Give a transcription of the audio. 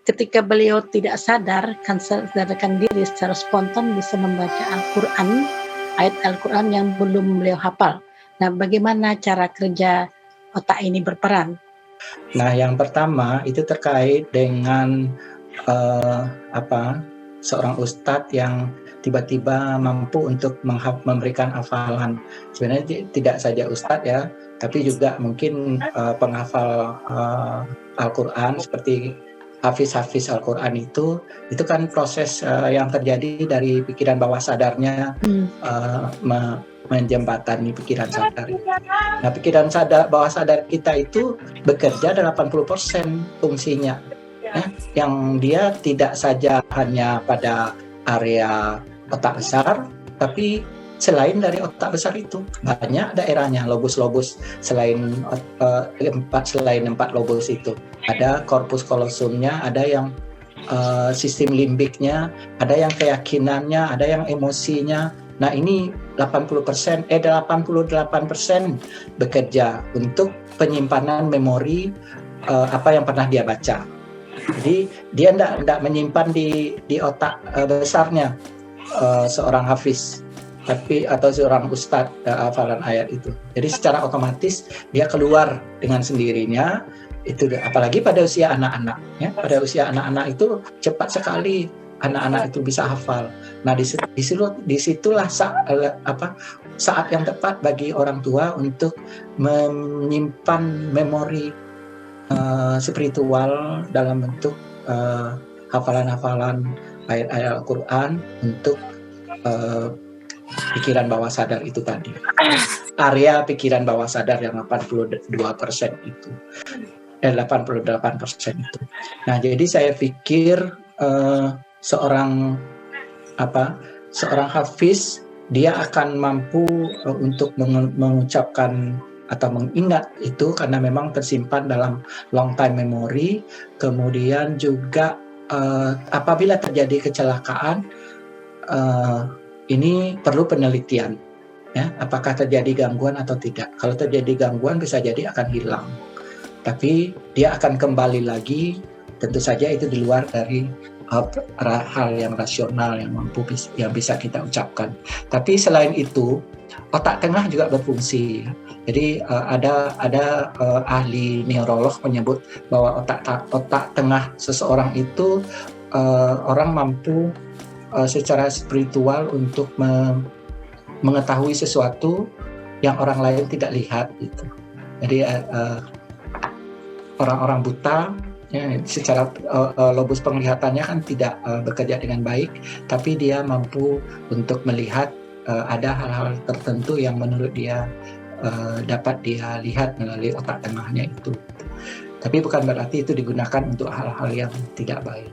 ketika beliau tidak sadar, sadarkan diri secara spontan bisa membaca Al-Quran, ayat Al-Quran yang belum beliau hafal. Nah, bagaimana cara kerja otak ini berperan? Nah, yang pertama itu terkait dengan seorang ustadz yang tiba-tiba mampu untuk memberikan hafalan. Sebenarnya tidak saja ustadz ya, tapi juga mungkin penghafal Al-Quran seperti hafiz Al-Quran itu kan proses yang terjadi dari pikiran bawah sadarnya menjembatani pikiran sadar. Nah, pikiran bawah sadar kita itu bekerja 80% fungsinya. Yang dia tidak saja hanya pada area otak besar, tapi selain dari otak besar itu banyak daerahnya, lobus-lobus selain 4 lobus itu. Ada korpus kolosumnya, ada yang sistem limbiknya, ada yang keyakinannya, ada yang emosinya. Nah, ini 88% bekerja untuk penyimpanan memori apa yang pernah dia baca. Jadi dia tidak menyimpan di otak besarnya seorang hafiz, atau seorang ustadz hafalan ayat itu. Jadi secara otomatis dia keluar dengan sendirinya. Itu apalagi pada usia anak-anak, ya. Pada usia anak-anak itu cepat sekali anak-anak itu bisa hafal. Nah, disitulah saat yang tepat bagi orang tua untuk menyimpan memori spiritual dalam bentuk hafalan-hafalan ayat-ayat Al-Quran untuk pikiran bawah sadar itu tadi. Area pikiran bawah sadar yang 82% itu. 88% itu. Nah, jadi saya pikir seorang hafiz dia akan mampu untuk mengucapkan atau mengingat itu karena memang tersimpan dalam long time memory. Kemudian juga apabila terjadi kecelakaan, ini perlu penelitian, ya, apakah terjadi gangguan atau tidak. Kalau terjadi gangguan bisa jadi akan hilang, tapi dia akan kembali lagi. Tentu saja itu di luar dari hal yang rasional yang bisa kita ucapkan. Tapi selain itu, otak tengah juga berfungsi. Jadi ada ahli neurolog menyebut bahwa otak tengah seseorang itu orang mampu secara spiritual untuk mengetahui sesuatu yang orang lain tidak lihat gitu. Jadi orang-orang buta, ya, secara lobus penglihatannya kan tidak bekerja dengan baik, tapi dia mampu untuk melihat ada hal-hal tertentu yang menurut dia dapat dia lihat melalui otak tengahnya itu. Tapi bukan berarti itu digunakan untuk hal-hal yang tidak baik.